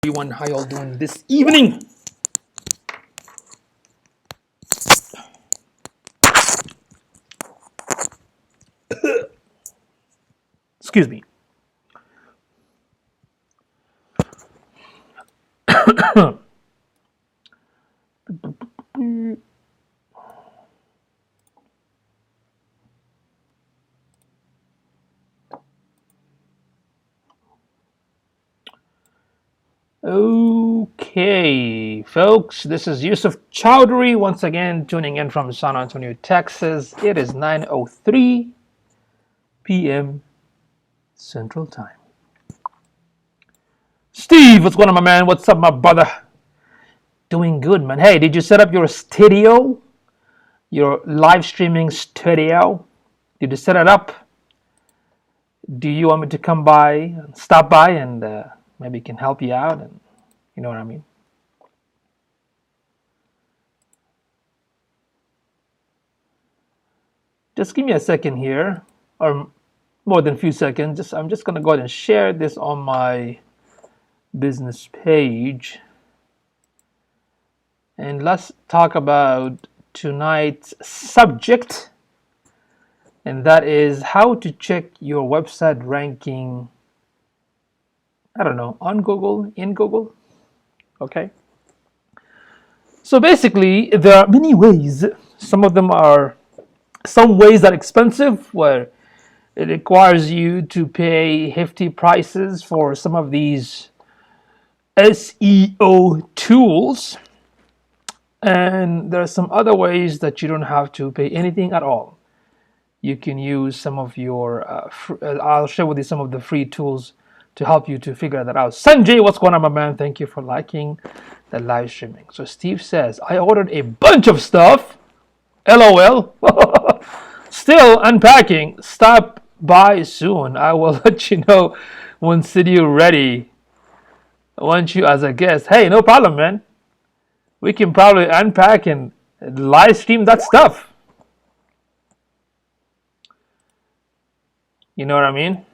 Everyone, how y'all doing this evening? Excuse me. Okay, folks, this is Yusuf Chowdhury once again tuning in from San Antonio, Texas. It is 9:03 p.m. Central Time. Steve, what's going on, my man? What's up, my brother? Doing good, man. Hey, did you set up your studio? Your live streaming studio? Did you set it up? Do you want me to come by, stop by, and maybe can help you out? And you know what I mean? Just give me a second here, or more than a few seconds. I'm just gonna go ahead and share this on my business page, and let's talk about tonight's subject, and that is how to check your website ranking. I don't know, on Google, in Google. Okay. So basically, there are many ways. Some of them are some ways that are expensive, where it requires you to pay hefty prices for some of these SEO tools. And there are some other ways that you don't have to pay anything at all. You can use some of your, I'll share with you some of the free tools to help you to figure that out. Sanjay, what's going on, my man? Thank you for liking the live streaming. So Steve says, I ordered a bunch of stuff. LOL. Still unpacking. Stop by soon. I will let you know when studio ready. I want you as a guest. Hey, no problem, man. We can probably unpack and live stream that stuff. You know what I mean?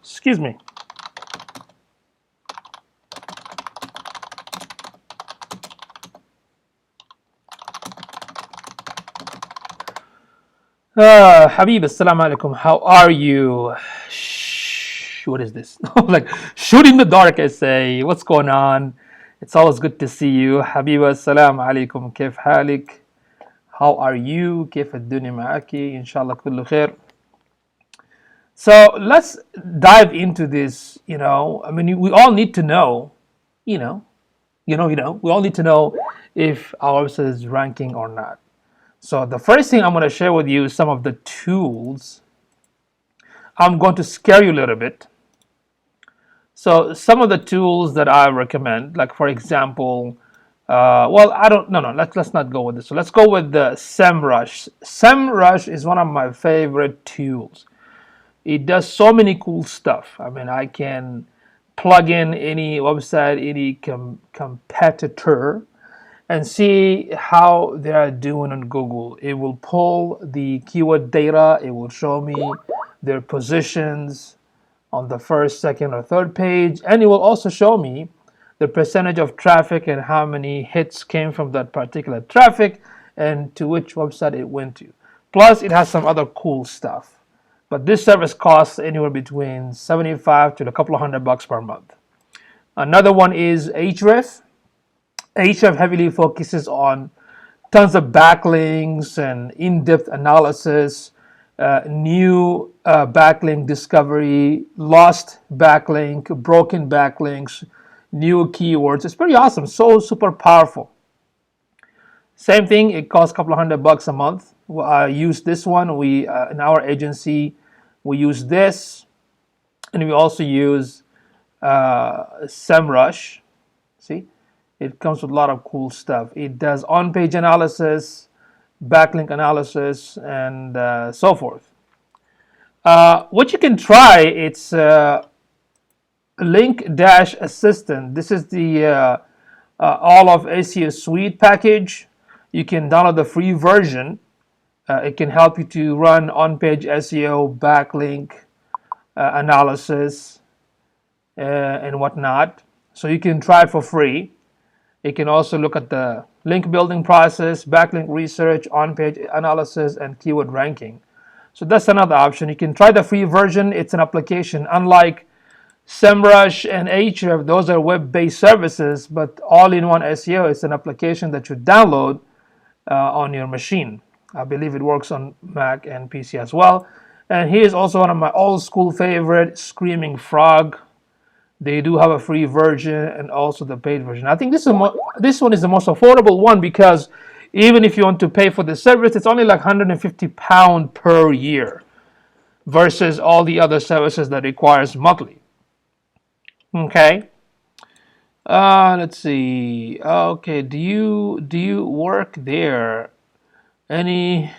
Excuse me. Habib, assalamu alaikum. How are you? What is this? Like shoot in the dark, I say. What's going on? It's always good to see you. Habib, assalamu alaikum. كيف حالك? How are you? كيف الدنيا معك? إن شاء الله كله خير. So let's dive into this. I mean, we all need to know. We all need to know if our website is ranking or not. So the first thing I'm going to share with you is some of the tools. I'm going to scare you a little bit. So some of the tools that I recommend, like for example, let's not go with this. So let's go with the SEMrush. SEMrush is one of my favorite tools. It does so many cool stuff. I mean, I can plug in any website, any competitor, and see how they are doing on Google. It will pull the keyword data. It will show me their positions on the first, second, or third page. And it will also show me the percentage of traffic and how many hits came from that particular traffic and to which website it went to. Plus, it has some other cool stuff. But this service costs anywhere between $75 to a couple of $100 per month. Another one is Ahrefs. Ahrefs heavily focuses on tons of backlinks and in-depth analysis, new backlink discovery, lost backlink, broken backlinks, new keywords. It's pretty awesome, so super powerful. Same thing, it costs a couple of $100 a month. I use this one. We in our agency, we use this, and we also use SEMrush. See? It comes with a lot of cool stuff. It does on-page analysis, backlink analysis, and so forth. What you can try, it's Link Dash Assistant. This is the all of SEO Suite package. You can download the free version, It can help you to run on-page SEO, backlink analysis, and whatnot. So you can try it for free. You can also look at the link building process, backlink research, on-page analysis, and keyword ranking. So that's another option. You can try the free version. It's an application. Unlike SEMrush and Ahrefs, those are web-based services, but all-in-one SEO is an application that you download on your machine. I believe it works on Mac and PC as well. And here's also one of my old school favorite, Screaming Frog. They do have a free version and also the paid version. I think this one is the most affordable one because even if you want to pay for the service, it's only like £150 per year versus all the other services that requires monthly. Okay. Let's see. Okay, do you work there? Any?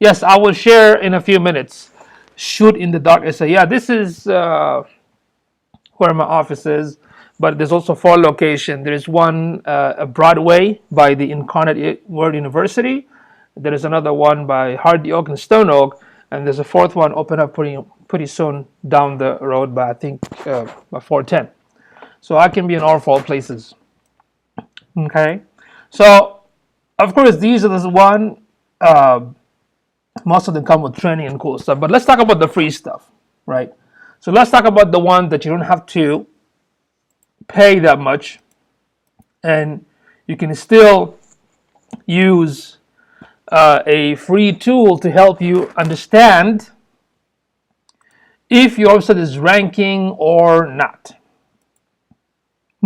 Yes, I will share in a few minutes. Shoot in the dark essay. Yeah, this is where my office is, but there's also 4 locations. There's one Broadway by the Incarnate Word University. There is another one by Hardy Oak and Stone Oak, and there's a 4th one open up pretty soon down the road by I think by 410. So I can be in all 4 places. Okay, so of course these are the one. Most of them come with training and cool stuff, but let's talk about the free stuff, right? So let's talk about the one that you don't have to pay that much, and you can still use a free tool to help you understand if your website is ranking or not.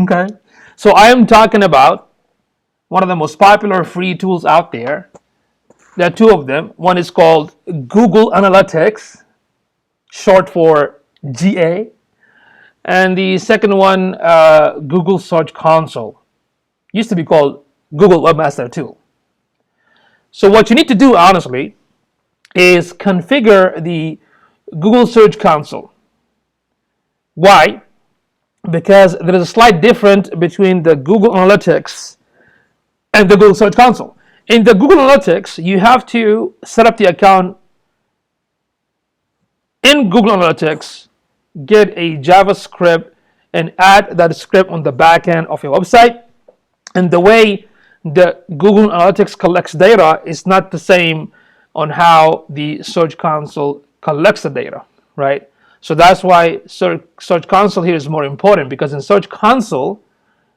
Okay, so I am talking about one of the most popular free tools out there. There are 2 of them. One is called Google Analytics, short for GA, and the second one, Google Search Console. Used to be called Google Webmaster Tool. So what you need to do, honestly, is configure the Google Search Console. Why? Because there is a slight difference between the Google Analytics and the Google Search Console. In the Google Analytics, you have to set up the account in Google Analytics, get a JavaScript, and add that script on the back end of your website. And the way the Google Analytics collects data is not the same on how the Search Console collects the data, right? So that's why Search Console here is more important, because in Search Console,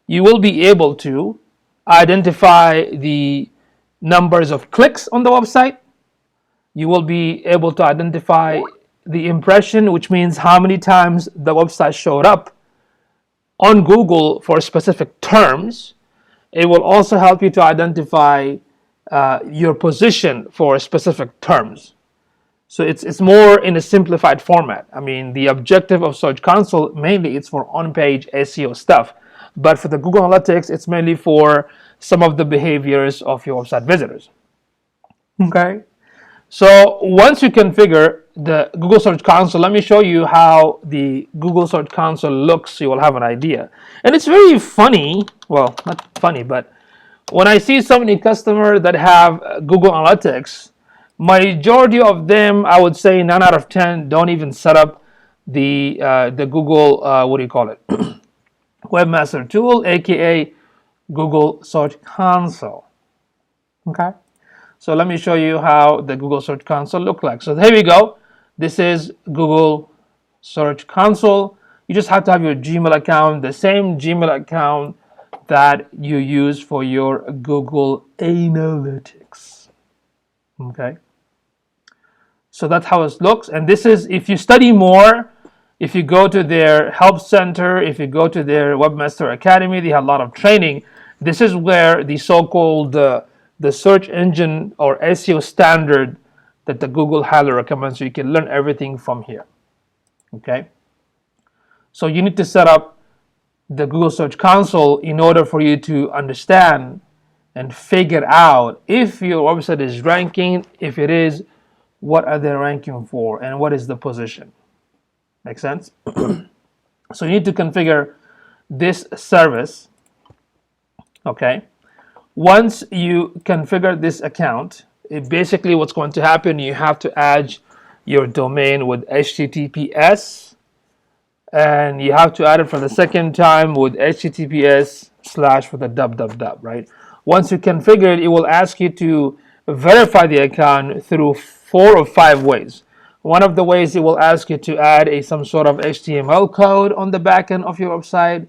you will be able to identify the numbers of clicks on the website. You will be able to identify the impression, which means how many times the website showed up on Google for specific terms. It will also help you to identify your position for specific terms. So it's more in a simplified format. I mean, the objective of Search Console mainly it's for on-page SEO stuff, but for the Google Analytics, it's mainly for some of the behaviors of your website visitors. Okay, so once you configure the Google Search Console, let me show you how the Google Search Console looks so you will have an idea. And it's very funny, well, not funny, but when I see so many customers that have Google Analytics, majority of them, I would say 9 out of 10, don't even set up the Google, what do you call it, Webmaster Tool, aka Google Search Console. Okay, so let me show you how the Google Search Console looks like. So here we go. This is Google Search Console. You just have to have your Gmail account, the same Gmail account that you use for your Google Analytics. Okay, so that's how it looks. And this is, if you study more, if you go to their help center, if you go to their Webmaster Academy, they have a lot of training. This is where the so-called the search engine or SEO standard that the Google highly recommends. So you can learn everything from here. Okay, so you need to set up the Google Search Console in order for you to understand and figure out if your website is ranking. If it is, what are they ranking for, and what is the position? Make sense? So you need to configure this service. Okay, once you configure this account, basically what's going to happen, you have to add your domain with HTTPS, and you have to add it for the second time with HTTPS / for the www, right? Once you configure it, it will ask you to verify the account through 4 or 5 ways. One of the ways, it will ask you to add some sort of HTML code on the back end of your website.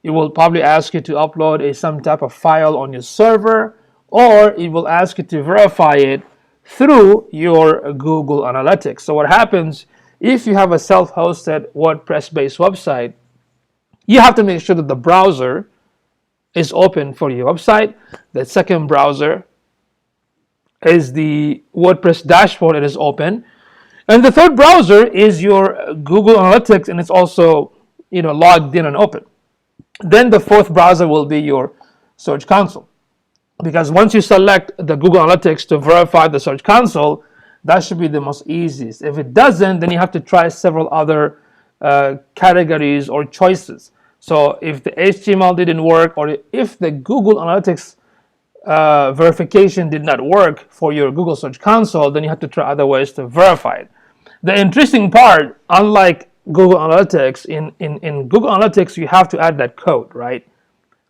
It will probably ask you to upload some type of file on your server, or it will ask you to verify it through your Google Analytics. So what happens, if you have a self-hosted WordPress-based website, you have to make sure that the browser is open for your website. The second browser is the WordPress dashboard, it is open. And the third browser is your Google Analytics, and it's also logged in and open. Then the fourth browser will be your Search Console. Because once you select the Google Analytics to verify the Search Console, that should be the most easiest. If it doesn't, then you have to try several other categories or choices. So if the HTML didn't work, or if the Google Analytics verification did not work for your Google Search Console, then you have to try other ways to verify it. The interesting part, unlike Google Analytics, in Google Analytics you have to add that code, right?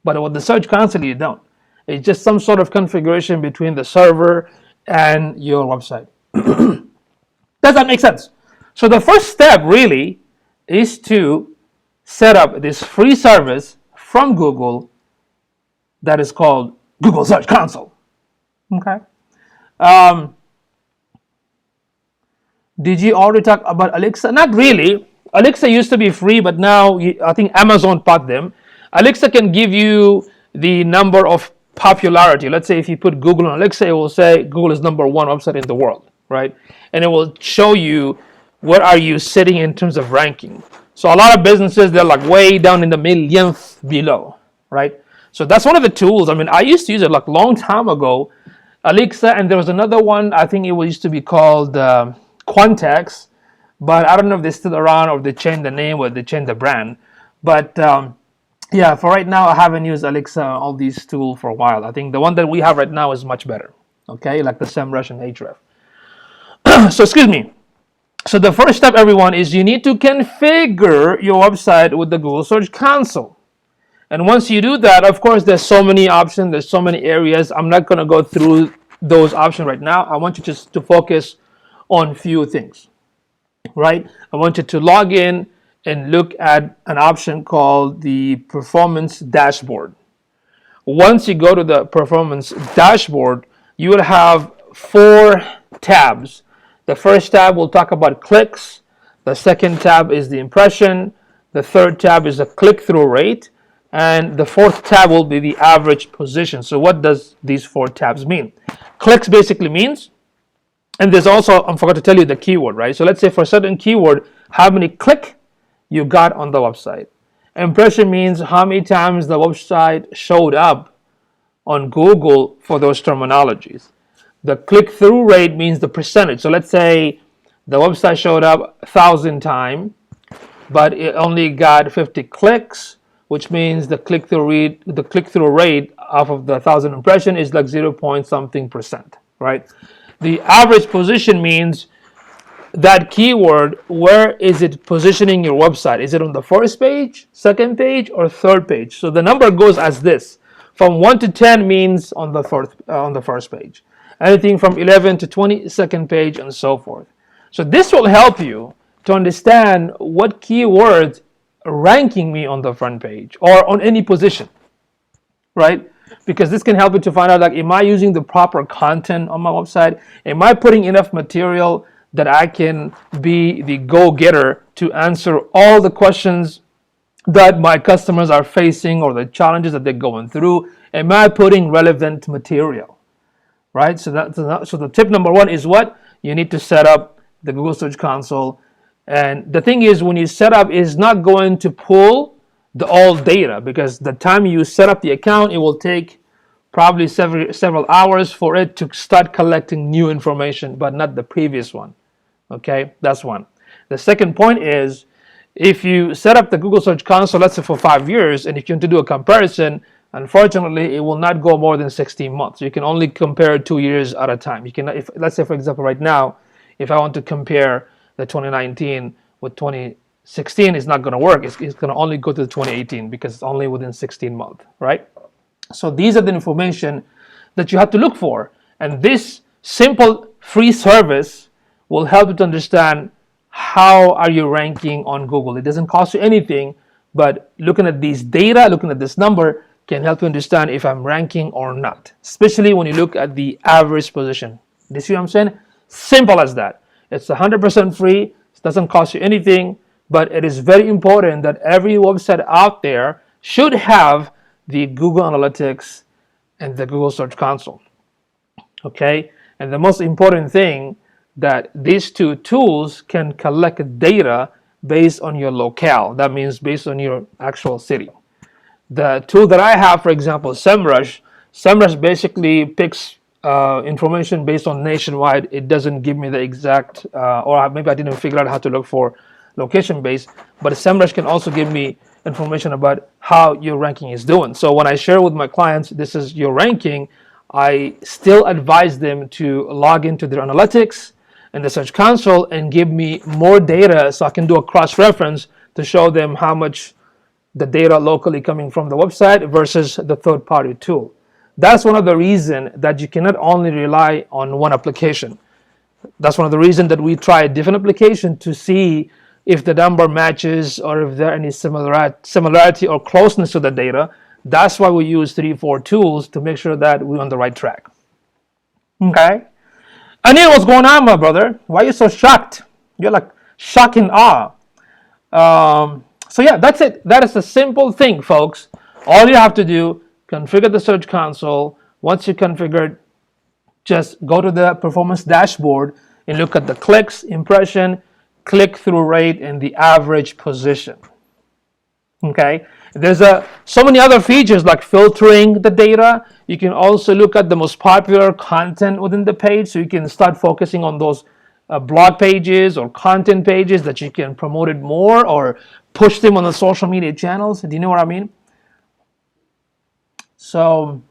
But with the Search Console you don't. It's just some sort of configuration between the server and your website. Does that make sense? So the first step really is to set up this free service from Google that is called Google Search Console. Okay. Did you already talk about Alexa? Not really. Alexa used to be free, but now I think Amazon bought them. Alexa can give you the number of popularity. Let's say if you put Google on Alexa, it will say Google is #1 website in the world, right? And it will show you what are you sitting in terms of ranking. So a lot of businesses, they're like way down in the millionth below, right? So that's one of the tools. I mean, I used to use it like a long time ago, Alexa, and there was another one, I think it used to be called Quantex, but I don't know if they're still around or they changed the name or they changed the brand. But yeah, for right now, I haven't used Alexa, all these tools for a while. I think the one that we have right now is much better, okay, like the SEMrush and Ahrefs. So excuse me. So the first step, everyone, is you need to configure your website with the Google Search Console. And once you do that, of course, there's so many options, there's so many areas. I'm not going to go through those options right now. I want you just to focus on few things, right? I want you to log in and look at an option called the Performance Dashboard. Once you go to the Performance Dashboard, you will have 4 tabs. The first tab will talk about clicks. The second tab is the impression. The third tab is the click-through rate. And the fourth tab will be the average position. So what does these 4 tabs mean? Clicks basically means, and there's also, I forgot to tell you the keyword, right? So let's say for a certain keyword, how many click you got on the website. Impression means how many times the website showed up on Google for those terminologies. The click-through rate means the percentage. So let's say the website showed up 1,000 times, but it only got 50 clicks, which means the click-through rate off of the 1,000 impression is like 0 point something percent, right? The average position means that keyword, where is it positioning your website? Is it on the first page, second page, or third page? So the number goes as this. From 1 to 10 means on the first page. Anything from 11 to 20, second page, and so forth. So this will help you to understand what keywords are ranking me on the front page or on any position, right? Because this can help you to find out, like, am I using the proper content on my website? Am I putting enough material that I can be the go-getter to answer all the questions that my customers are facing or the challenges that they're going through? Am I putting relevant material? Right? So the tip number 1 is what? You need to set up the Google Search Console. And the thing is, when you set up, it's not going to pull the old data, because the time you set up the account, it will take probably several hours for it to start collecting new information, but not the previous one. Okay, that's one. The second point is, if you set up the Google Search Console, let's say for 5 years, and if you want to do a comparison, Unfortunately, it will not go more than 16 months. You can only compare 2 years at a time. You can, if let's say for example, right now, if I want to compare the 2019 with 2016, it's not going to work. It's going to only go to the 2018 because it's only within 16 months, right? So these are the information that you have to look for, and this simple free service will help you to understand how are you ranking on Google. It doesn't cost you anything, but looking at these data, looking at this number can help you understand if I'm ranking or not, especially when you look at the average position. You see what I'm saying? Simple as that. It's 100% free. It doesn't cost you anything, but it is very important that every website out there should have the Google Analytics and the Google Search Console. Okay? And the most important thing, that these two tools can collect data based on your locale. That means based on your actual city. The tool that I have, for example, SEMrush basically picks information based on nationwide. It doesn't give me the exact, or maybe I didn't figure out how to look for location based, but SEMrush can also give me information about how your ranking is doing. So when I share with my clients, this is your ranking, I still advise them to log into their analytics and the Search Console and give me more data so I can do a cross-reference to show them how much the data locally coming from the website versus the third-party tool. That's one of the reasons that you cannot only rely on one application. That's one of the reasons that we try a different application to see if the number matches or if there are any similarity or closeness to the data. That's why we use 3-4 tools to make sure that we're on the right track. Okay? Anil, what's going on, my brother? Why are you so shocked? You're like shock and awe. So yeah, that's it. That is a simple thing, folks. All you have to do, configure the Search Console. Once you configure it, just go to the performance dashboard and look at the clicks, impression, click-through rate, and the average position. Okay? There's so many other features like filtering the data. You can also look at the most popular content within the page, so you can start focusing on those blog pages or content pages that you can promote it more or push them on the social media channels. Do you know what I mean? So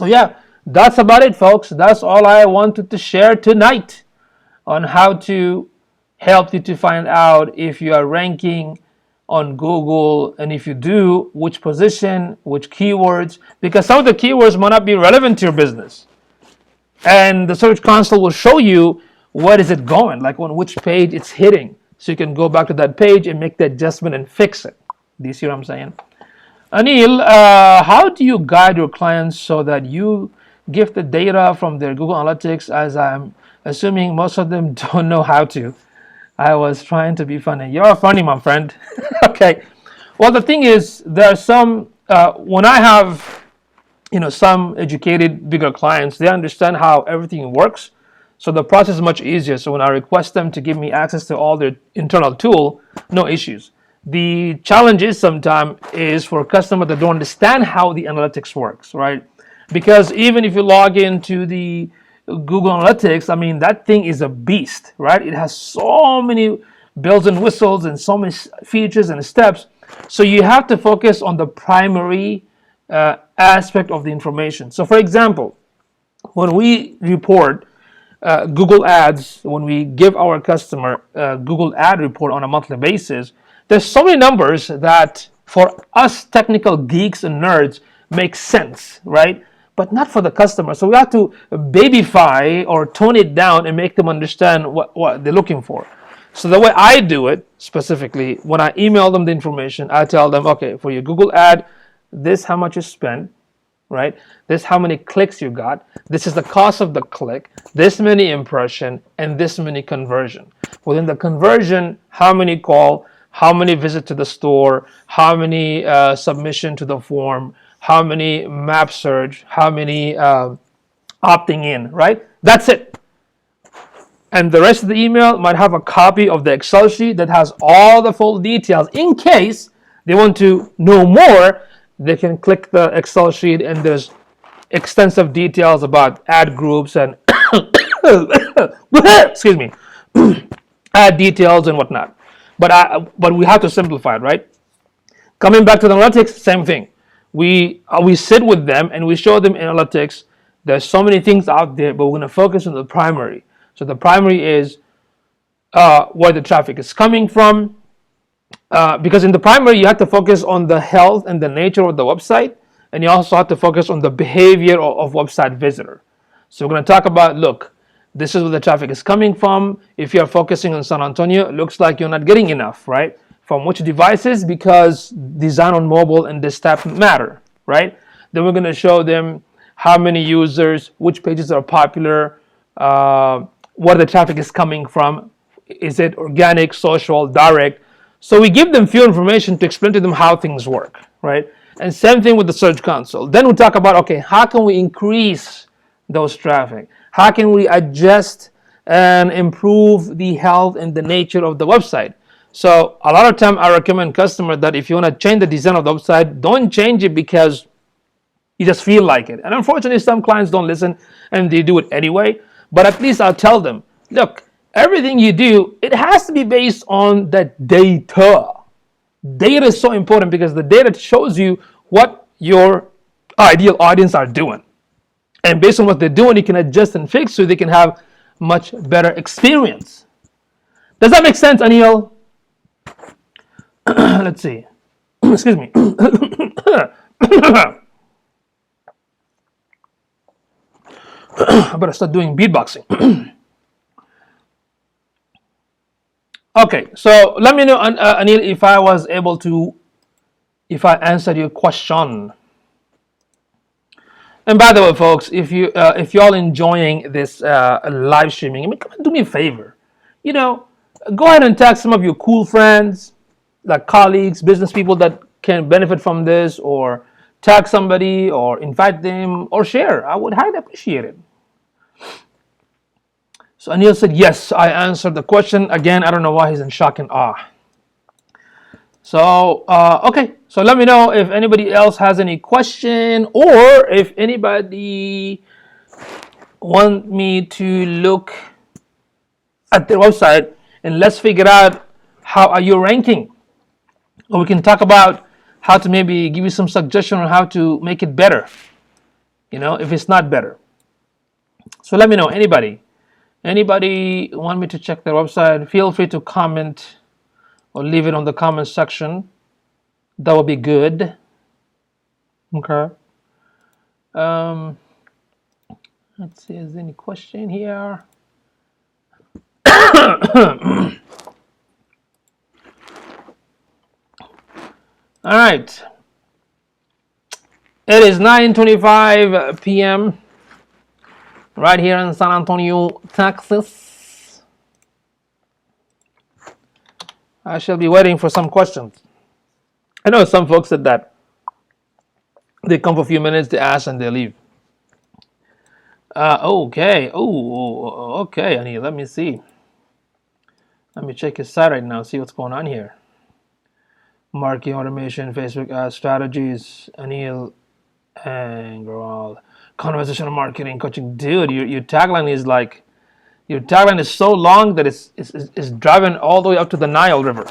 yeah, that's about it, folks. That's all I wanted to share tonight on how to help you to find out if you are ranking on Google, and if you do, which position, which keywords, because some of the keywords might not be relevant to your business. And the Search Console will show you what is it going, like on which page it's hitting. So you can go back to that page and make the adjustment and fix it. Do you see what I'm saying? Anil, how do you guide your clients so that you give the data from their Google Analytics, as I'm assuming most of them don't know how to? I was trying to be funny. You're funny, my friend. Okay. Well, the thing is, there are some, when I have, some educated bigger clients, they understand how everything works. So the process is much easier. So when I request them to give me access to all their internal tool, no issues. The challenge is sometimes is for customers that don't understand how the analytics works, right? Because even if you log into the Google Analytics, I mean, that thing is a beast, right? It has so many bells and whistles and so many features and steps. So you have to focus on the primary aspect of the information. So for example, when we report Google Ads, when we give our customer Google Ad report on a monthly basis, there's so many numbers that for us technical geeks and nerds make sense, right? But not for the customer. So we have to babyfy or tone it down and make them understand what they're looking for. So the way I do it specifically, when I email them the information, I tell them, okay, for your Google ad, this how much you spent, right? This how many clicks you got. This is the cost of the click, this many impression, and this many conversion. Within the conversion, how many call, how many visit to the store, how many submission to the form, how many map search, how many opting in, right? That's it. And the rest of the email might have a copy of the Excel sheet that has all the full details. In case they want to know more, they can click the Excel sheet and there's extensive details about ad groups and excuse me, ad details and whatnot. But we have to simplify it, right? Coming back to the analytics, same thing. we sit with them and we show them analytics. There's so many things out there, but we're going to focus on the primary. So the primary is where the traffic is coming from, because in the primary you have to focus on the health and the nature of the website, and you also have to focus on the behavior of website visitor. So we're going to talk about, look, this is where the traffic is coming from. If you're focusing on San Antonio, it looks like you're not getting enough, right? From which devices? Because design on mobile and desktop matter, right? Then we're going to show them how many users, which pages are popular, where the traffic is coming from. Is it organic, social, direct? So we give them few information to explain to them how things work, right? And same thing with the Search Console. Then we talk about, okay, how can we increase those traffic? How can we adjust and improve the health and the nature of the website? So a lot of time I recommend customers that if you want to change the design of the website, don't change it because you just feel like it. And unfortunately, some clients don't listen and they do it anyway. But at least I'll tell them, look, everything you do, it has to be based on that data. Data is so important because the data shows you what your ideal audience are doing. And based on what they're doing, you can adjust and fix so they can have much better experience. Does that make sense, Anil? Let's see. Excuse me. I better start doing beatboxing. Okay, so let me know, Anil, if I was able to, if I answered your question. And by the way, folks, if y'all enjoying this live streaming, I mean, come on, do me a favor. You know, go ahead and tag some of your cool friends, like colleagues, business people that can benefit from this, or tag somebody, or invite them, or share. I would highly appreciate it. So Anil said, yes, I answered the question. Again, I don't know why he's in shock and awe. So, okay. So let me know if anybody else has any question, or if anybody want me to look at their website and let's figure out how are you ranking. Or we can talk about how to maybe give you some suggestion on how to make it better, you know, if it's not better. So let me know, anybody want me to check their website, feel free to comment or leave it on the comment section. That would be good. Okay. Let's see, is there any question here? All right. It is 9:25 p.m. right here in San Antonio, Texas. I shall be waiting for some questions. I know some folks said that they come for a few minutes, they ask, and they leave. Okay. Oh, okay, Anil. Let me see. Let me check his site right now, see what's going on here. Marketing automation, Facebook ads strategies, Anil Angral. Conversational marketing coaching. Dude, your tagline is like, your tagline is so long that it's driving all the way up to the Nile River.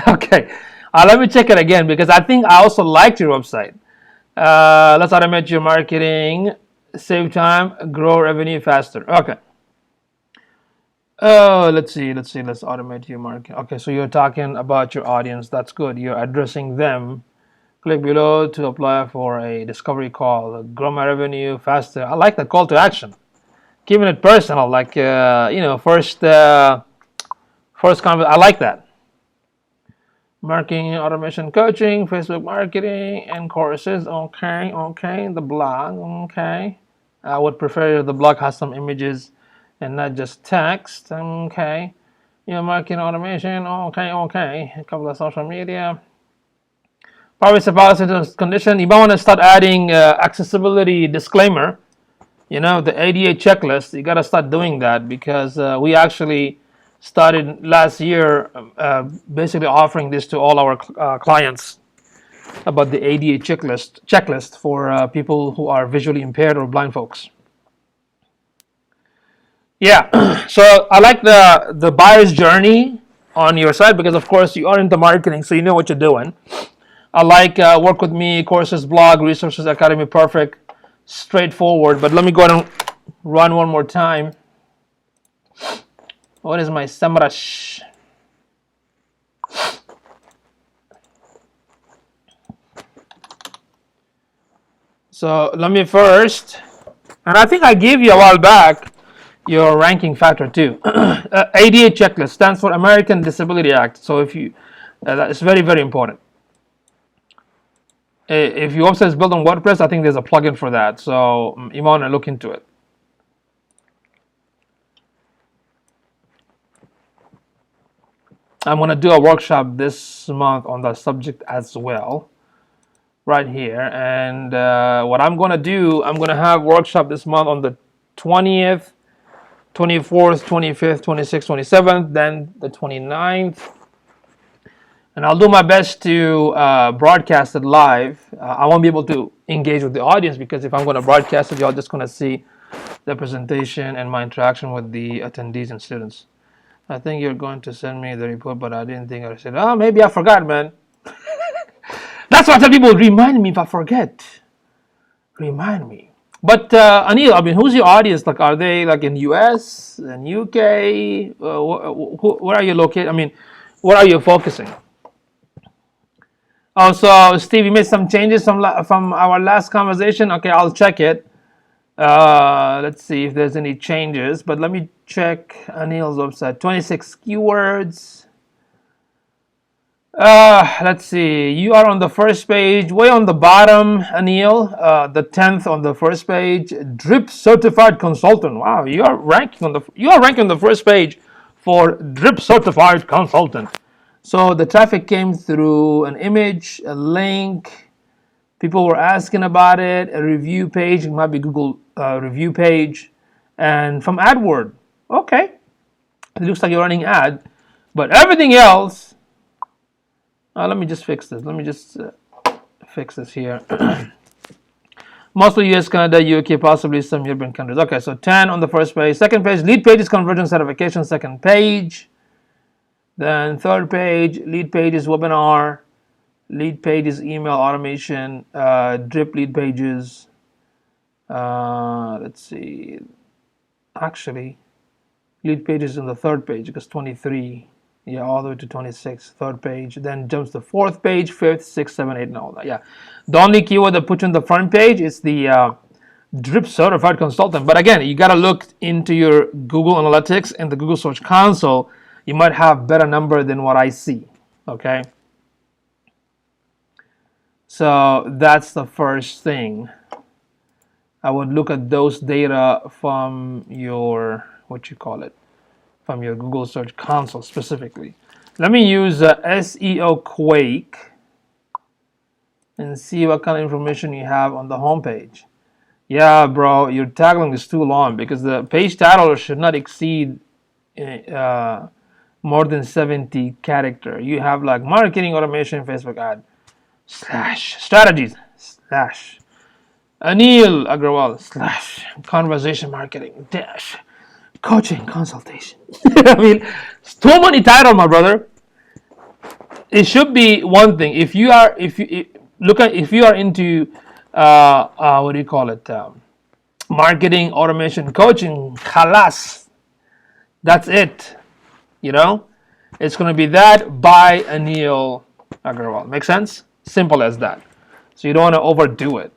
Okay, let me check it again because I think I also liked your website. Let's automate your marketing, save time, grow revenue faster. Okay. Let's see. Let's automate your marketing. Okay, so you're talking about your audience. That's good. You're addressing them. Click below to apply for a discovery call. Grow my revenue faster. I like the call to action. Keeping it personal, like first comment. I like that. Marketing, automation, coaching, Facebook marketing, and courses. Okay. The blog. Okay. I would prefer the blog has some images and not just text. Okay. Marketing, automation. Okay. A couple of social media. Privacy policy condition. You might want to start adding accessibility disclaimer. The ADA checklist. You got to start doing that because we actually started last year basically offering this to all our clients about the ADA checklist for people who are visually impaired or blind folks. Yeah, so I like the buyer's journey on your side because of course you are into marketing, so you know what you're doing. I like work with me, courses, blog, resources, academy, perfect, straightforward. But let me go ahead and run one more time. What is my SEMrush? So let me first, and I think I gave you a while back your ranking factor too. ADA checklist stands for American Disability Act. So if you, it's very, very important. If your website is built on WordPress, I think there's a plugin for that. So you want to look into it. I'm going to do a workshop this month on that subject as well, right here. And what I'm going to do, I'm going to have workshop this month on the 20th, 24th, 25th, 26th, 27th, then the 29th. And I'll do my best to broadcast it live. I won't be able to engage with the audience because if I'm going to broadcast it, y'all just going to see the presentation and my interaction with the attendees and students. I think you're going to send me the report, but I didn't think I said, oh, maybe I forgot, man. That's why I tell people, remind me if I forget. Remind me. But Anil, I mean, who's your audience? Like, are they like in US and UK? Where are you located? I mean, where are you focusing? Oh, so Steve, you made some changes from our last conversation. Okay, I'll check it. Let's see if there's any changes. But let me check Anil's website. 26 keywords. Let's see. You are on the first page, way on the bottom, Anil. The 10th on the first page. Drip certified consultant. Wow, you are ranking on the first page for Drip certified consultant. So the traffic came through an image, a link. People were asking about it. A review page. It might be Google review page, and from AdWord. Okay, it looks like you're running ad, but everything else. Let me just fix this. Let me just fix this here. Mostly US, Canada, UK, possibly some European countries. Okay, so 10 on the first page. Second page, lead pages conversion certification. Second page. Then third page, lead pages webinar. Lead pages email automation. Drip lead pages. Let's see. Actually, lead pages on the third page because 23. Yeah, all the way to 26, third page. Then jumps to fourth page, fifth, sixth, seventh, eighth, and all that. Yeah. The only keyword that puts you on the front page is the Drip Certified Consultant. But again, you got to look into your Google Analytics and the Google Search Console. You might have better number than what I see. Okay. So that's the first thing. I would look at those data from your, from your Google Search Console specifically. Let me use Seo Quake and see what kind of information you have on the homepage. Yeah, bro, your tagline is too long because the page title should not exceed more than 70 character. You have like marketing automation, Facebook ad, / strategies, / Anil Agrawal / conversation marketing - coaching consultation. I mean, it's too many titles, my brother. It should be one thing. If you are into marketing, automation, coaching, khalas, that's it. You know, it's going to be that by Anil Agrawal. Make sense? Simple as that. So you don't want to overdo it.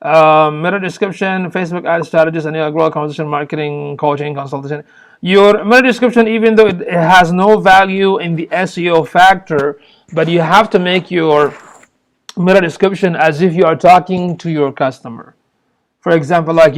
Meta description, Facebook ad strategies, Anil Agrawal, conversation marketing, coaching, consultation. Your meta description, even though it has no value in the SEO factor, but you have to make your meta description as if you are talking to your customer. For example, like,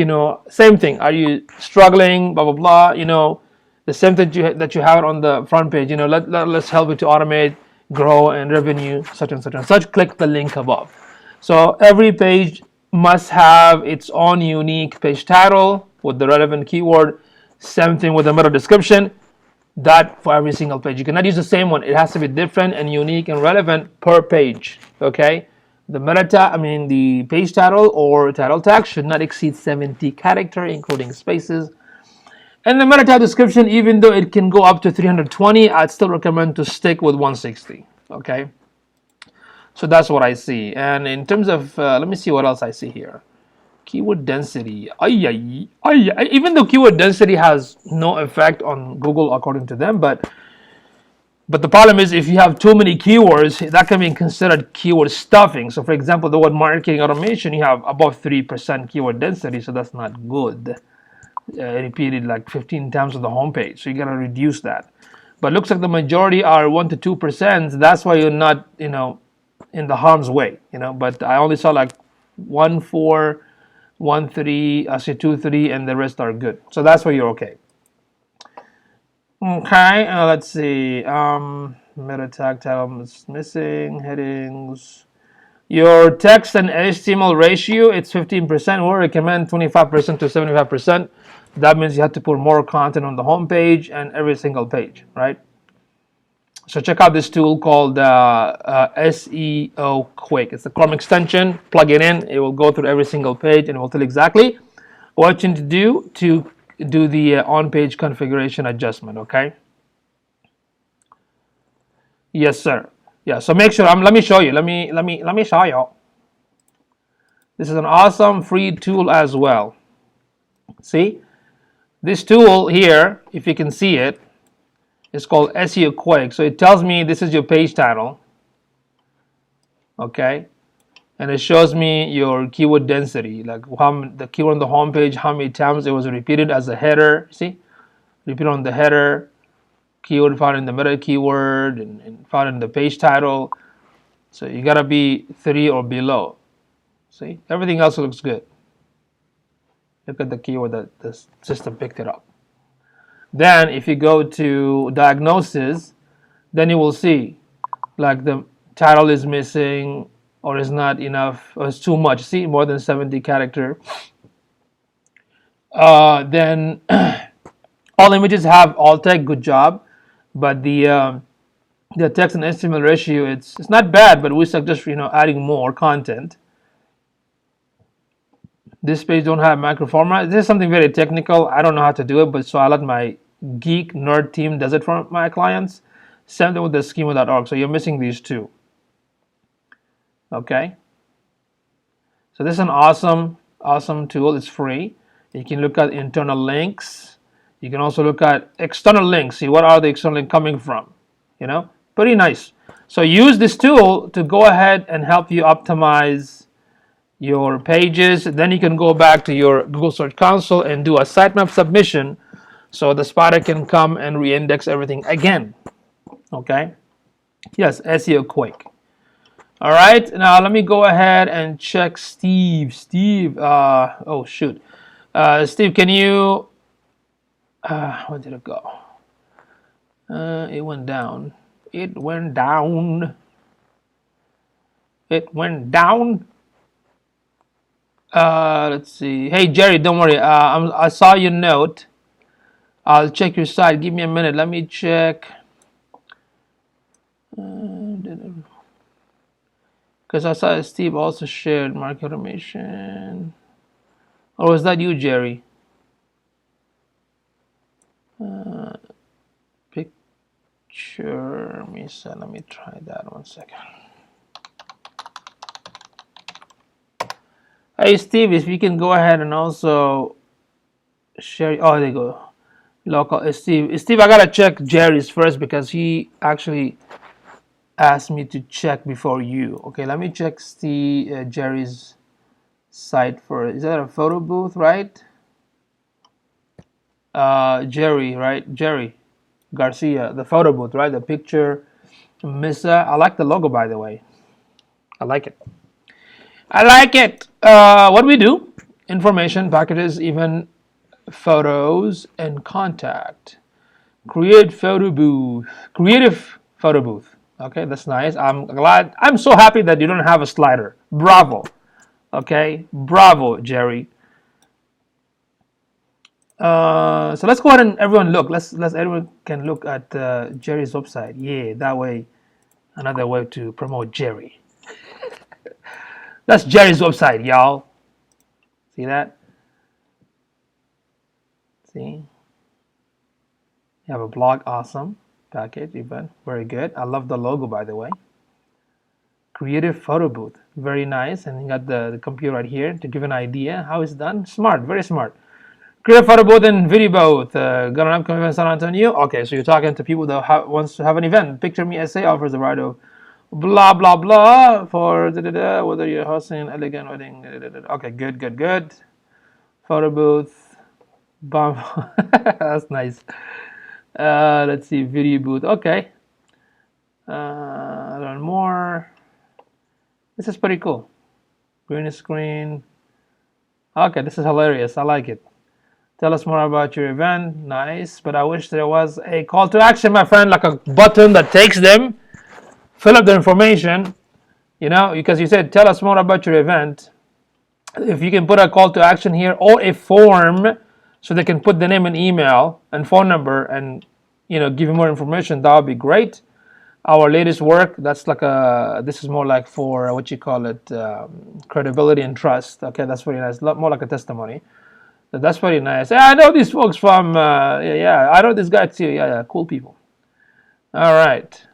same thing. Are you struggling? Blah, blah, blah. The same thing that you have on the front page. Let's help you to automate, grow, and revenue, such and such and such. Click the link above. So every page must have its own unique page title with the relevant keyword. Same thing with the meta description. That for every single page. You cannot use the same one. It has to be different and unique and relevant per page. Okay. The page title or title tag should not exceed 70 characters, including spaces. And the meta tag description, even though it can go up to 320, I'd still recommend to stick with 160. Okay. So that's what I see. And in terms of, let me see what else I see here. Keyword density. Even though keyword density has no effect on Google according to them, but the problem is if you have too many keywords, that can be considered keyword stuffing. So for example, the word marketing automation, you have above 3% keyword density, so that's not good. Repeated like 15 times on the homepage, so you gotta reduce that. But looks like the majority are 1 to 2%. That's why you're not, in the harm's way, But I only saw like 1, 4, 1, 3, I see 2, 3, and the rest are good. So that's why you're okay. Okay, let's see. Meta tag title is missing. Headings. Your text and HTML ratio, it's 15%. We recommend 25% to 75%. That means you have to put more content on the home page and every single page, right? So check out this tool called Seo Quake. It's a Chrome extension. Plug it in. It will go through every single page and it will tell you exactly what you need to do the on-page configuration adjustment. Okay. Yes, sir. Yeah. So make sure. Let me show you. Let me show you. This is an awesome free tool as well. See, this tool here, if you can see it, is called Seo Quake. So it tells me this is your page title. Okay. And it shows me your keyword density, like the keyword on the home page, how many times it was repeated as a header. See, repeat on the header, keyword found in the meta keyword, and found in the page title. So you gotta be 3 or below. See, everything else looks good. Look at the keyword that the system picked it up. Then if you go to diagnosis, then you will see like the title is missing or is not enough or it's too much. See, more than 70 character. Then all images have alt text, good job, but the text and HTML ratio, it's not bad, but we suggest adding more content. This page don't have macro format. This is something very technical. I don't know how to do it, but so I let my geek nerd team does it for my clients. Same thing with the schema.org. So you're missing these two. Okay. So this is an awesome tool. It's free. You can look at internal links. You can also look at external links. See what are the external links coming from. Pretty nice. So use this tool to go ahead and help you optimize your pages. Then you can go back to your Google Search Console and do a sitemap submission so the spotter can come and reindex everything again. Okay. Yes, SEO Quake. All right, now let me go ahead and check Steve. Steve, oh shoot. Steve, can you, where did it go? It went down. It went down. It went down. Let's see. Hey, Jerry, don't worry. I saw your note. I'll check your site. Give me a minute. Let me check. Because I saw Steve also shared market automation. Or was that you, Jerry? Picture. Let me try that 1 second. Hey, Steve, if you can go ahead and also share. Oh, there you go. Local Steve, I gotta check Jerry's first because he actually asked me to check before you. Okay, let me check Jerry's site first. Is that a photo booth, right? Jerry, right? Jerry Garcia, the photo booth, right? The picture, Missa. I like the logo, by the way. I like it. I like it. What do we do? Information, packages, even photos, and contact. Create photo booth. Creative photo booth. Okay, that's nice. I'm glad. I'm so happy that you don't have a slider. Bravo. Okay, bravo, Jerry. So let's go ahead and everyone look. Let's everyone can look at Jerry's website. Yeah, that way, another way to promote Jerry. That's Jerry's website, y'all. See that? See? You have a blog, awesome. Package, even very good. I love the logo, by the way. Creative photo booth. Very nice. And you got the computer right here to give an idea how it's done. Smart, very smart. Creative photo booth and video booth. Got an upcoming event in San Antonio. Okay, so you're talking to people that wants to have an event. Picture Me SA offers the right of blah blah blah for whether you're hosting an elegant wedding. Okay, good. Photo booth. Bum. That's nice. Let's see, video booth. Okay. Learn more. This is pretty cool. Green screen. Okay, this is hilarious. I like it. Tell us more about your event. Nice, but I wish there was a call to action, my friend, like a button that takes them, fill up their information, because you said, tell us more about your event. If you can put a call to action here or a form so they can put the name and email and phone number and, give you more information, that would be great. Our latest work, this is more like for what you call it, credibility and trust. Okay, that's very nice. More like a testimony. That's very nice. Yeah, I know these folks from, I know this guy too. Yeah, cool people. All right.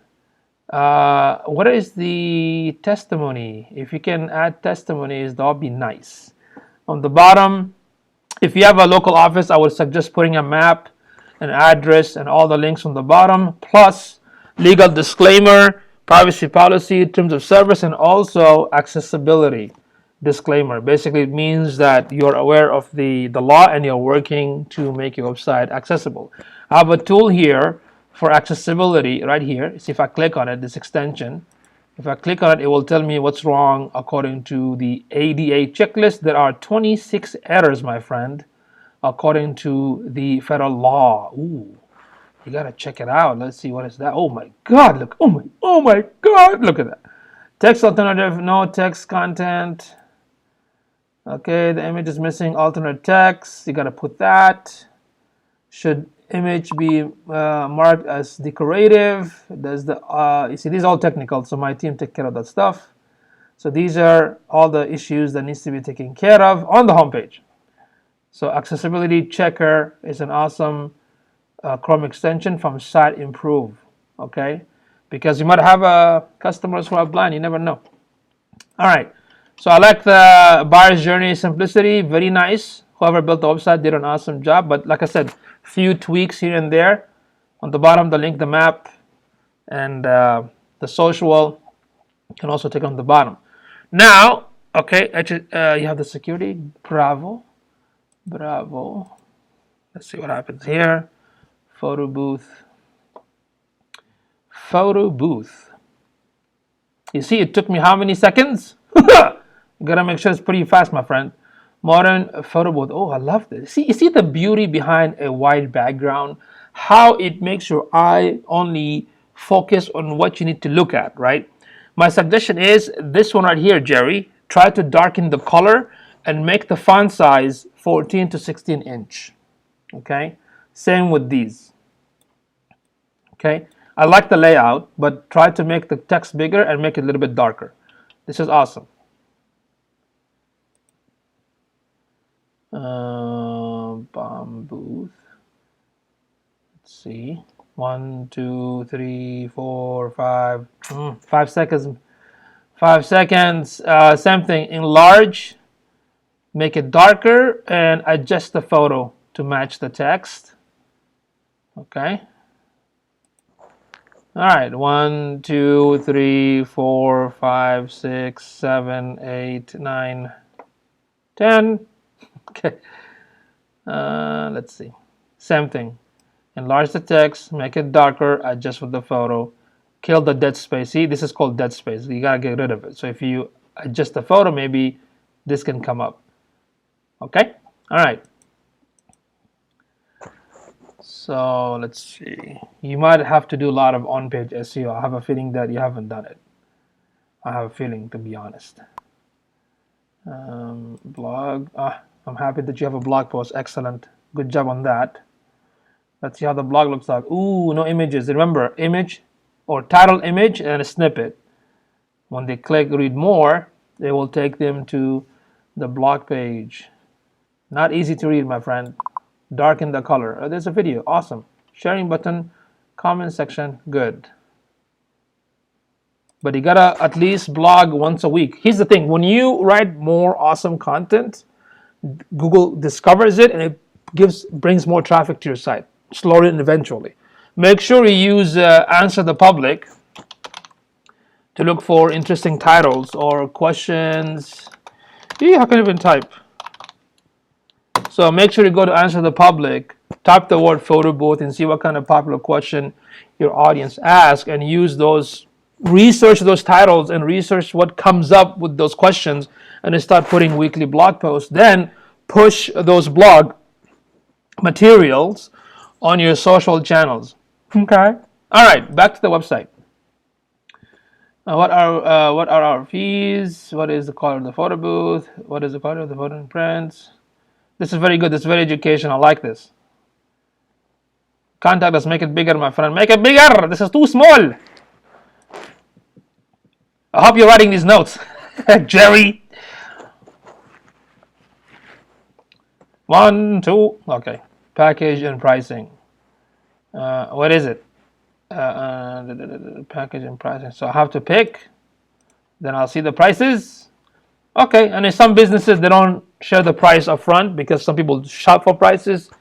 What is the testimony? If you can add testimonies, that would be nice. On the bottom, if you have a local office, I would suggest putting a map, an address, and all the links on the bottom, plus legal disclaimer, privacy policy, terms of service, and also accessibility disclaimer. Basically, it means that you're aware of the law and you're working to make your website accessible. I have a tool here for accessibility right here. See, if I click on it, this extension, if I click on it, it will tell me what's wrong according to the ADA checklist. There are 26 errors, my friend, according to the federal law. Ooh, you gotta check it out. Let's see, what is that? Oh my God, look, oh my God, look at that. Text alternative, no text content. Okay, the image is missing alternate text. You gotta put that. Should image be marked as decorative? Does the you see, these are all technical, so my team take care of that stuff. So these are all the issues that needs to be taken care of on the homepage. So accessibility checker is an awesome Chrome extension from Site Improve. Okay, because you might have customers who are blind. You never know. All right. So I like the buyer's journey simplicity. Very nice. Whoever built the website did an awesome job. But like I said, few tweaks here and there. On the bottom, the link, the map, and the social. You can also take on the bottom. Now, okay, you have the security. Bravo. Let's see what happens here. Photo booth. You see, it took me how many seconds? You gotta make sure it's pretty fast, my friend. Modern photo booth. Oh, I love this. You see the beauty behind a white background? How it makes your eye only focus on what you need to look at, right? My suggestion is this one right here, Jerry. Try to darken the color and make the font size 14 to 16 inch. Okay? Same with these. Okay? I like the layout, but try to make the text bigger and make it a little bit darker. This is awesome. Bomb booth. Let's see. 1, 2, 3, 4, 5. 5 seconds. 5 seconds. Same thing. Enlarge. Make it darker and adjust the photo to match the text. Okay. All right. 1, 2, 3, 4, 5, 6, 7, 8, 9, 10. Okay. Let's see. Same thing. Enlarge the text, make it darker, adjust with the photo, kill the dead space. See, this is called dead space. You gotta get rid of it. So if you adjust the photo, maybe this can come up. Okay? All right. So let's see. You might have to do a lot of on-page SEO. I have a feeling that you haven't done it. I have a feeling, to be honest. Blog. I'm happy that you have a blog post. Excellent. Good job on that. Let's see how the blog looks like. Ooh, no images. Remember, image or title image and a snippet. When they click read more, they will take them to the blog page. Not easy to read, my friend. Darken the color. There's a video. Awesome. Sharing button, comment section. Good. but you gotta at least blog once a week. Here's the thing: when you write more awesome content, Google discovers it and it brings more traffic to your site, slowly and eventually. Make sure you use Answer the Public to look for interesting titles or questions. How can I even type? So make sure you go to Answer the Public, type the word photo booth, and see what kind of popular question your audience asks, and use those, research those titles and research what comes up with those questions, and then start putting weekly blog posts. Then push those blog materials on your social channels. Okay. All right, back to the website. What are our fees? What is the color of the photo booth? What is the color of the photo prints? This is very good. This is very educational. I like this. Contact us. Make it bigger, my friend. Make it bigger. This is too small. I hope you're writing these notes, Jerry. 1, 2. Okay. Package and pricing. What is it? Package and pricing. So I have to pick. Then I'll see the prices. Okay. And in some businesses, they don't share the price up front because some people shop for prices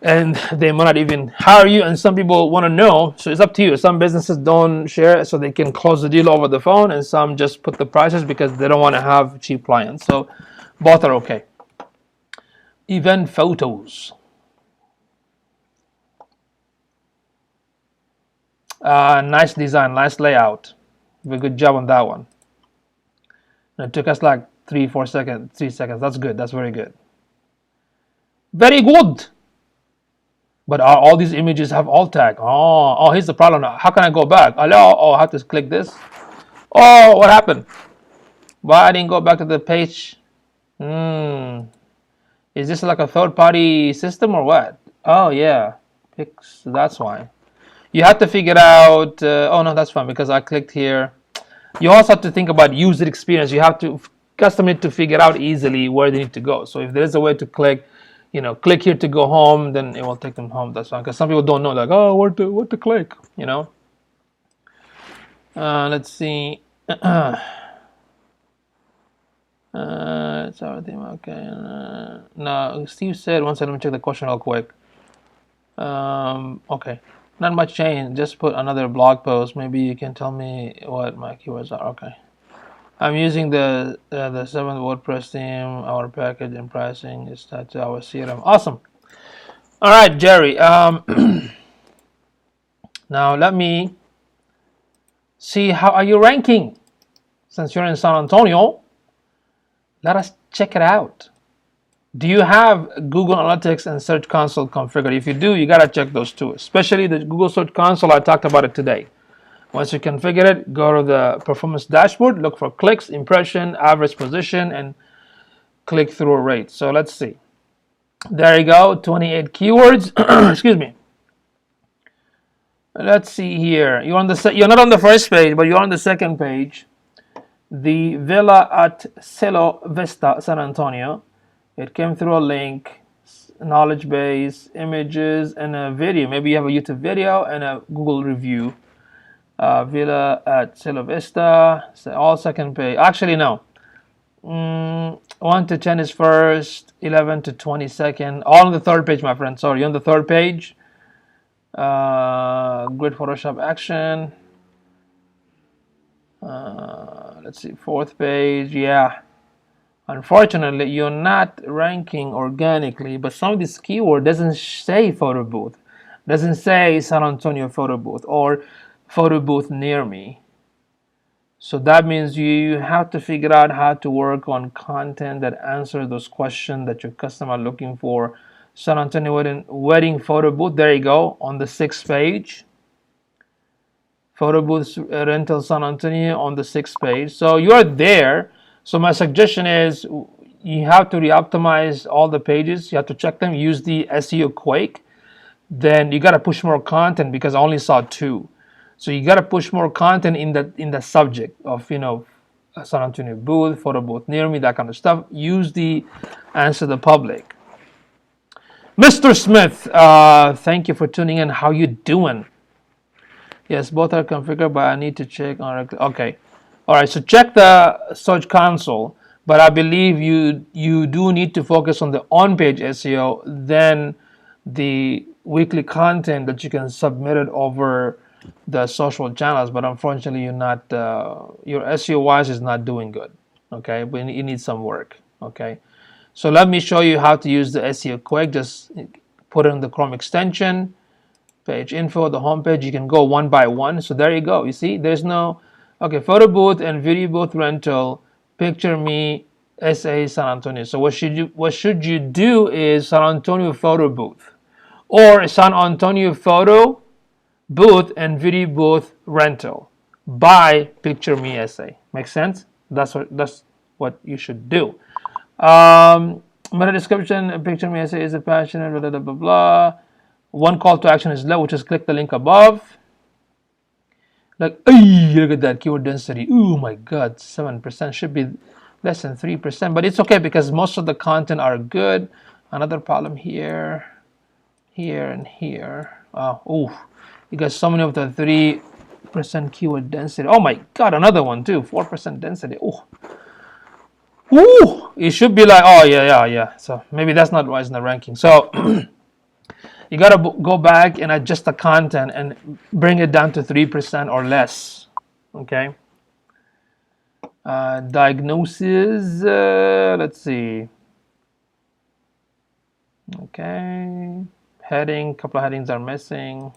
and they might not even hire you, and some people want to know, so it's up to you. Some businesses don't share so they can close the deal over the phone, and some just put the prices because they don't want to have cheap clients. So both are okay. Event photos. Nice design, nice layout. Very good job on that one. And it took us like 3 seconds. That's good. That's very good. Very good. But all these images have alt tag? Oh, here's the problem now. How can I go back? Hello? Oh, I have to click this. Oh, what happened? Why I didn't go back to the page? Is this like a third-party system or what? Oh, yeah. That's why. You have to figure out... oh, no, that's fine because I clicked here. You also have to think about user experience. You have to custom it to figure out easily where they need to go. So if there is a way to click here to go home, then it will take them home. That's fine. Because some people don't know, like, oh, what to click, Let's see. It's everything okay. No, Steve said, one second, let me check the question real quick. Okay. Not much change. Just put another blog post. Maybe you can tell me what my keywords are. Okay. I'm using the 7th WordPress theme. Our package and pricing is set to our CRM. Awesome. All right, Jerry. Now let me see, how are you ranking? Since you're in San Antonio, let us check it out. Do you have Google Analytics and Search Console configured? If you do, you gotta check those two, especially the Google Search Console. I talked about it today. Once you configure it, go to the performance dashboard, look for clicks, impression, average position, and click-through rate. So let's see. There you go, 28 keywords. Excuse me. Let's see here. You're not on the first page, but you're on the second page. The villa at Cielo Vista, San Antonio. It came through a link, knowledge base, images, and a video. Maybe you have a YouTube video and a Google review. Villa at Cielo Vista, so all second page. Actually, no. 1 to 10 is first, 11 to 22nd. All on the third page, my friend. Sorry, on the third page. Grid Photoshop action. Let's see, fourth page. Yeah. Unfortunately, you're not ranking organically, but some of this keyword doesn't say photo booth, doesn't say San Antonio photo booth or photo booth near me. So that means you have to figure out how to work on content that answers those questions that your customer are looking for. San Antonio wedding photo booth. There you go, on the 6th page. Photo booth rental San Antonio on the 6th page. So you're there. So my suggestion is you have to re-optimize all the pages. You have to check them. Use the Seo Quake. Then you got to push more content because I only saw 2. So you got to push more content in the subject of San Antonio booth, photo booth near me, that kind of stuff. Use the Answer the Public. Mr. Smith, thank you for tuning in. How you doing? Yes, both are configured, but I need to check on. Okay, all right. So check the Search Console, but I believe you do need to focus on the on-page SEO, then the weekly content that you can submit it over the social channels. But unfortunately, you're not. Your SEO wise is not doing good. Okay, but you need some work. Okay, so let me show you how to use the SEO Quake. Just put in the Chrome extension. Page info, the home page. You can go one by one. So there you go. You see, there's no, okay, photo booth and video booth rental, picture me, SA San Antonio. So what should you do is San Antonio photo booth or San Antonio photo booth and video booth rental by picture me SA. Make sense? That's what you should do. Meta description, picture me SA is a passionate, blah, blah, blah, blah. One call to action is left, which is click the link above. Like, look at that keyword density. Oh my God, 7% should be less than 3%, but it's okay because most of the content are good. Another problem here, here, and here. You got so many of the 3% keyword density. Oh my God, another one too, 4% density. It should be like, oh yeah. So maybe that's not why it's in the ranking. So you got to go back and adjust the content and bring it down to 3% or less. Okay. Diagnosis. Let's see. Okay. Heading. Couple of headings are missing.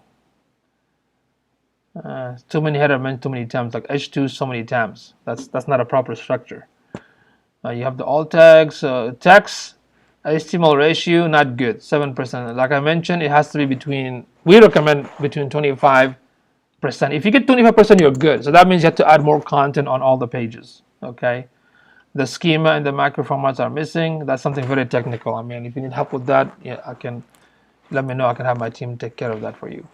Too many header meant too many times. Like H2 so many times. That's not a proper structure. You have the alt tags. Text. HTML ratio not good, 7%. Like I mentioned, it has to be between. We recommend between 25%. If you get 25%, you're good. So that means you have to add more content on all the pages. Okay. The schema and the macro formats are missing. That's something very technical. I mean, if you need help with that, yeah, let me know. I can have my team take care of that for you.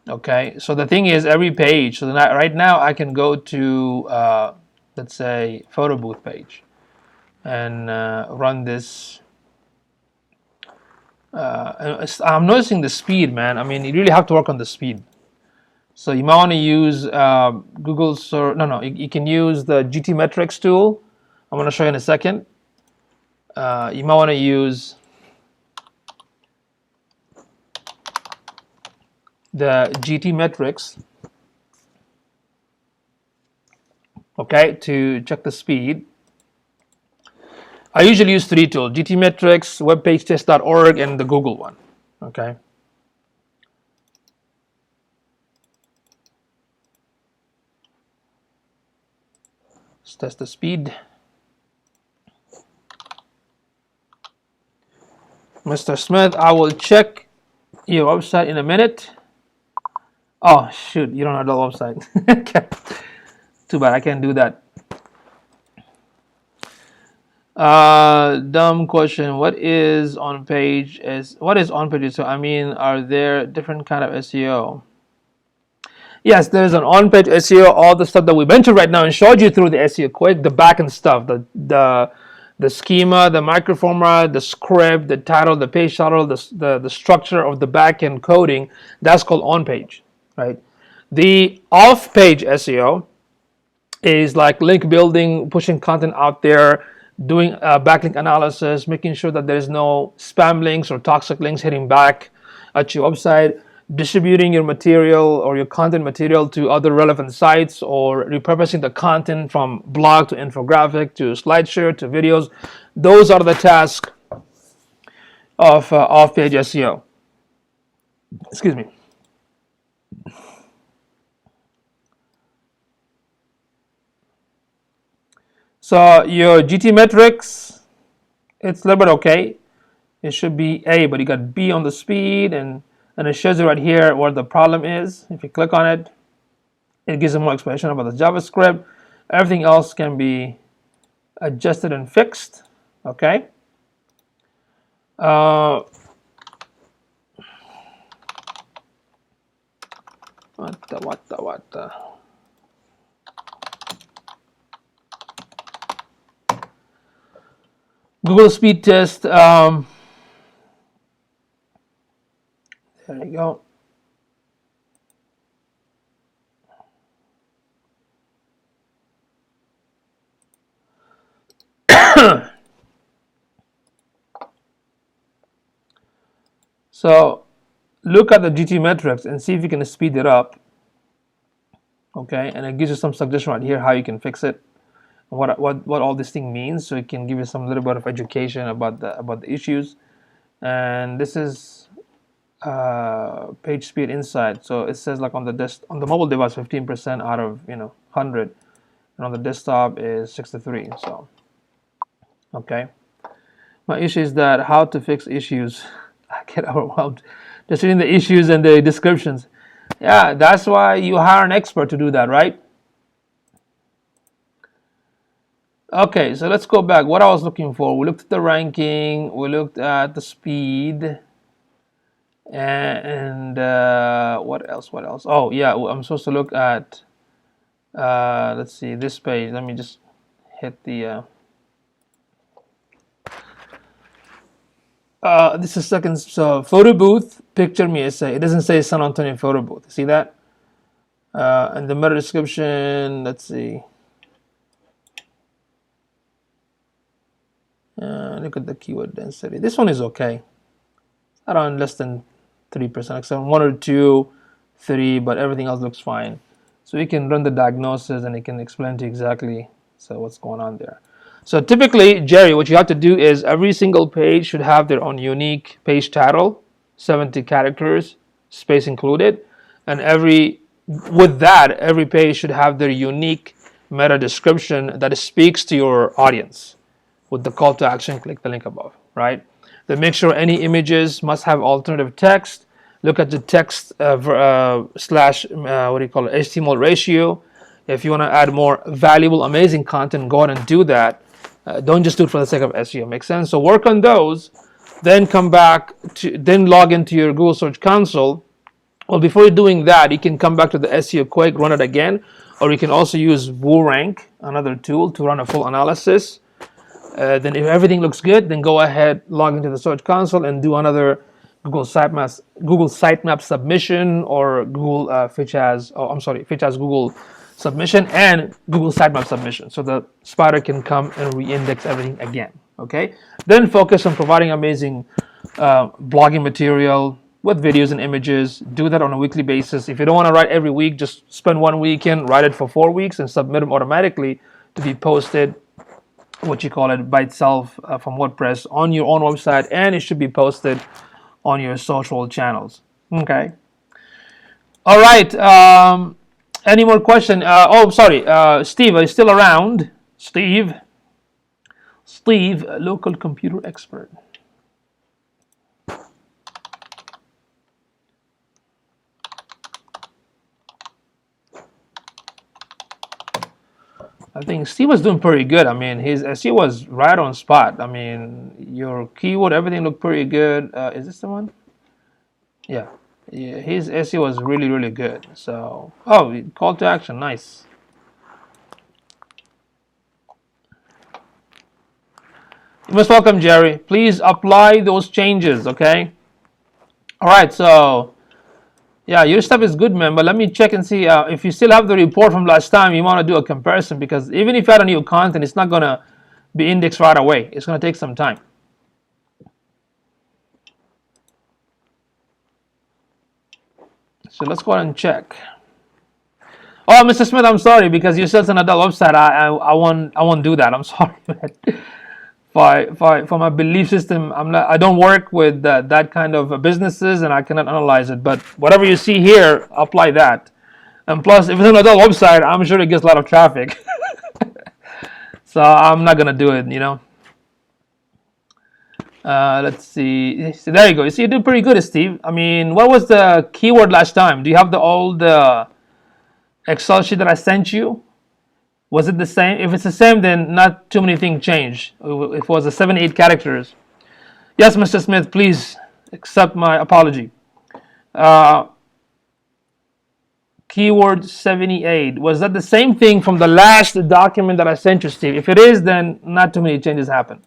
Okay. So the thing is, every page. So right now, I can go to let's say photo booth page and run this. I'm noticing the speed, man. I mean, you really have to work on the speed. So you might want to use Google search. No, you can use the GT Metrics tool. I'm going to show you in a second. You might want to use the GT Metrics, okay, to check the speed. I usually use three tools: GT Metrics, webpagetest.org, and the Google one. Okay. Let's test the speed. Mr. Smith, I will check your website in a minute. Oh shoot, you don't have the website. Okay. Too bad, I can't do that. Dumb question. What is on page? What is on page? So I mean, are there different kind of SEO? Yes, there is an on-page SEO. All the stuff that we mentioned right now and showed you through the SEO Quake, the backend stuff, the schema, the microformat, the script, the title, the page title, the structure of the backend coding. That's called on-page, right? The off-page SEO is like link building, pushing content out there, doing backlink analysis, making sure that there's no spam links or toxic links hitting back at your website, distributing your material or your content material to other relevant sites, or repurposing the content from blog to infographic to slideshare to videos. Those are the tasks of off-page SEO. Excuse me. So your GT metrics, it's a little bit okay. It should be A, but you got B on the speed, and it shows you right here where the problem is. If you click on it, it gives you more explanation about the JavaScript. Everything else can be adjusted and fixed. Okay. What the? Google speed test. There you go. So look at the GT metrics and see if you can speed it up. Okay, and it gives you some suggestion right here how you can fix it, what all this thing means, so it can give you some little bit of education about the issues. And this is page speed insight. So it says like on the mobile device 15% out of 100, and on the desktop is 63. So okay, my issue is that how to fix issues. I get overwhelmed just reading the issues and the descriptions. Yeah, that's why you hire an expert to do that, right? Okay, so let's go back. What I was looking for, we looked at the ranking, we looked at the speed, and what else? What else? Oh yeah, I'm supposed to look at. Let's see this page. Let me just hit the. This is second. So photo booth, picture me essay. It doesn't say San Antonio photo booth. See that? And the meta description. Let's see. Look at the keyword density. This one is okay. Around less than 3%, except 1 or 2, 3, but everything else looks fine. So you can run the diagnosis and it can explain to you exactly what's going on there. So typically, Jerry, what you have to do is every single page should have their own unique page title, 70 characters, space included, and every page should have their unique meta description that speaks to your audience. With the call to action, click the link above, right? Then make sure any images must have alternative text. Look at the text slash HTML ratio. If you want to add more valuable, amazing content, go ahead and do that. Don't just do it for the sake of SEO. Makes sense? So work on those, then come back then log into your Google Search Console. Well, before you're doing that, you can come back to the Seo Quake, run it again, or you can also use WooRank, another tool, to run a full analysis. Then if everything looks good, then go ahead, log into the Search Console and do another Google Sitemap submission, or Google Fitch as Google submission and Google Sitemap submission, so the spider can come and re-index everything again. Okay. Then focus on providing amazing blogging material with videos and images. Do that on a weekly basis. If you don't want to write every week, just spend one weekend, write it for 4 weeks, and submit them automatically to be posted, by itself, from WordPress on your own website, and it should be posted on your social channels. Okay. All right. Any more question? Sorry. Steve, are you still around? Steve, local computer expert. I think Steve was doing pretty good. I mean, his SEO was right on spot. I mean, your keyword, everything looked pretty good. Is this the one? Yeah. His SEO was really, really good. So, call to action, nice. You most welcome, Jerry. Please apply those changes, okay? All right, so yeah, your stuff is good, man, but let me check and see if you still have the report from last time. You want to do a comparison, because even if you add a new content, it's not going to be indexed right away. It's going to take some time. So let's go ahead and check. Oh, Mr. Smith, I'm sorry, because you said an adult website. I won't do that. I'm sorry, man. For my belief system, I don't work with that kind of businesses, and I cannot analyze it. But whatever you see here, apply that. And plus, if it's an adult website, I'm sure it gets a lot of traffic. So I'm not gonna do it, Let's see. So there you go. You see, you did pretty good, Steve. I mean, what was the keyword last time? Do you have the old Excel sheet that I sent you? Was it the same? If it's the same, then not too many things change. If it was a 7-8 characters. Yes, Mr. Smith, please accept my apology. Keyword 78. Was that the same thing from the last document that I sent you, Steve? If it is, then not too many changes happen.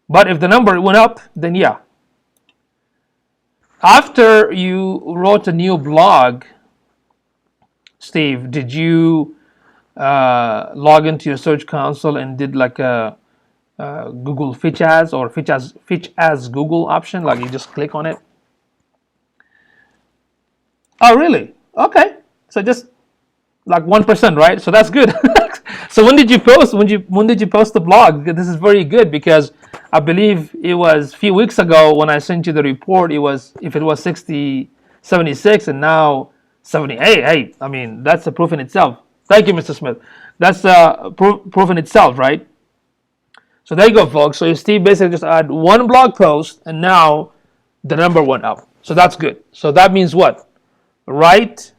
But if the number went up, then yeah. After you wrote a new blog, Steve, did you log into your Search Console and did like a Google Fitch Ads or Fitch as Google option. Like you just click on it. Oh, really? Okay. So just like 1%, right? So that's good. So when did you post? When did you post the blog? This is very good because I believe it was a few weeks ago when I sent you the report. It was if it was 60, 76, and now 78. Hey, I mean that's a proof in itself. Thank you, Mr. Smith. That's proof in itself, right? So there you go, folks. So Steve basically just add one blog post, and now the number went up. So that's good. So that means what? Write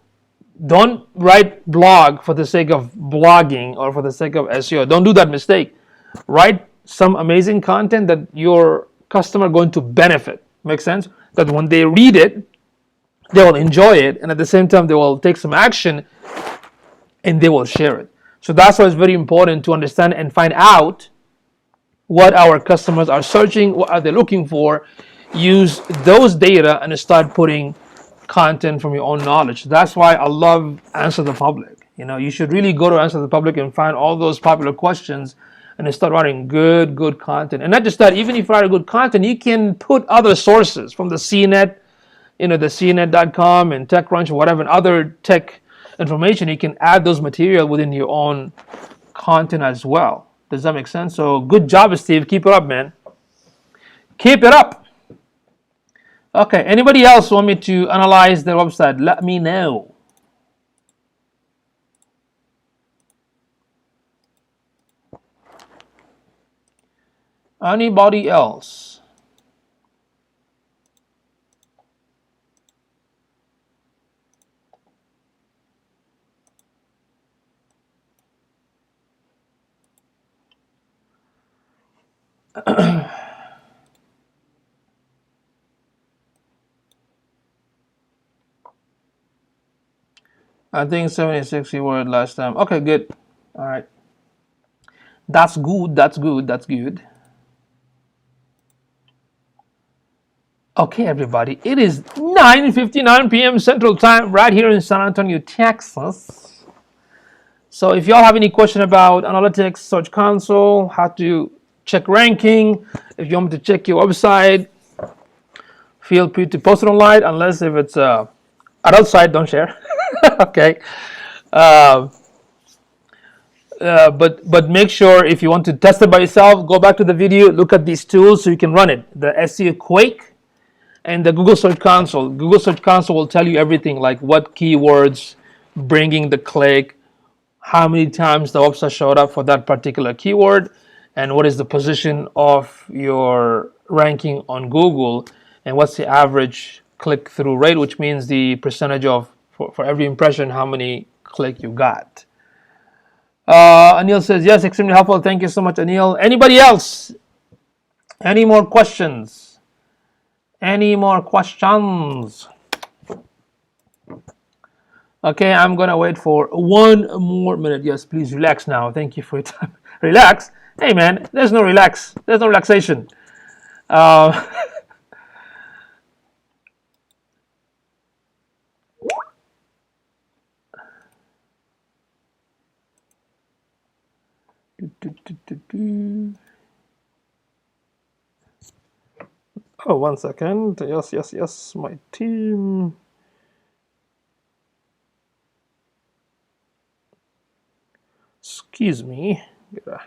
Don't write blog for the sake of blogging or for the sake of SEO. Don't do that mistake. Write some amazing content that your customer going to benefit. Make sense? That when they read it, they will enjoy it, and at the same time they will take some action and they will share it. So that's why it's very important to understand and find out what our customers are searching, what are they looking for, use those data and start putting content from your own knowledge. That's why I love Answer the Public. You should really go to Answer the Public and find all those popular questions and start writing good content. And not just that, even if you write a good content, you can put other sources from the CNET, the CNET.com and TechCrunch or whatever, and other tech information. You can add those material within your own content as well. Does that make sense? So good job, Steve. Keep it up, man. Keep it up. Okay, anybody else want me to analyze their website? Let me know. Anybody else? I think 76 keyword last time. Okay, good. All right. That's good. That's good. That's good. Okay, everybody. It is 9:59 p.m. Central Time right here in San Antonio, Texas. So if y'all have any question about analytics, Search Console, how to check ranking, if you want me to check your website, feel free to post it online, unless if it's adult site, don't share. Okay. But make sure if you want to test it by yourself, go back to the video, look at these tools so you can run it. The Seo Quake and the Google Search Console. Google Search Console will tell you everything, like what keywords bringing the click, how many times the website showed up for that particular keyword, and what is the position of your ranking on Google, and what's the average click-through rate, which means the percentage of for every impression how many click you got. Anil says yes, extremely helpful. Thank you so much, Anil. Anybody else? Any more questions? Any more questions? Okay, I'm gonna wait for one more minute. Yes, please relax now. Thank you for your time. Relax? Hey man, there's no relax. There's no relaxation. Oh, 1 second. Yes. My team. Excuse me. There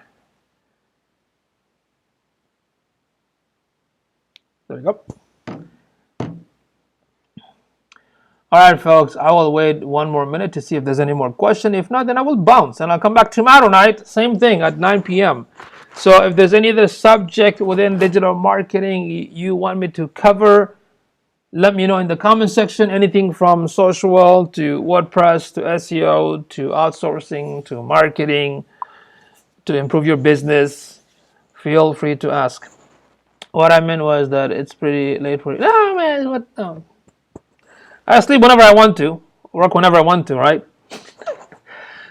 we go. All right, folks, I will wait one more minute to see if there's any more question. If not, then I will bounce and I'll come back tomorrow night, same thing at 9 p.m. So if there's any other subject within digital marketing you want me to cover, let me know in the comment section. Anything from social to WordPress to SEO to outsourcing to marketing to improve your business, feel free to ask. What I meant was that it's pretty late for you. No, man, what? No. I sleep whenever I want to, work whenever I want to, right?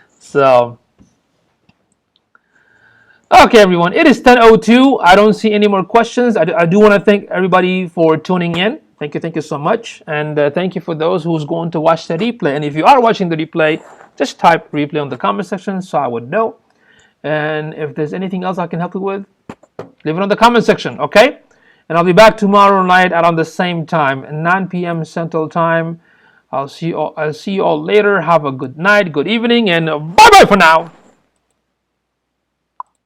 So, okay, everyone. It is 10:02. I don't see any more questions. I do want to thank everybody for tuning in. Thank you so much. And thank you for those who's going to watch the replay. And if you are watching the replay, just type replay on the comment section so I would know. And if there's anything else I can help you with, Leave it on the comment section, okay? And I'll be back tomorrow night around the same time, 9 p.m. Central Time. I'll see you all later. Have a good night, good evening, and bye-bye for now.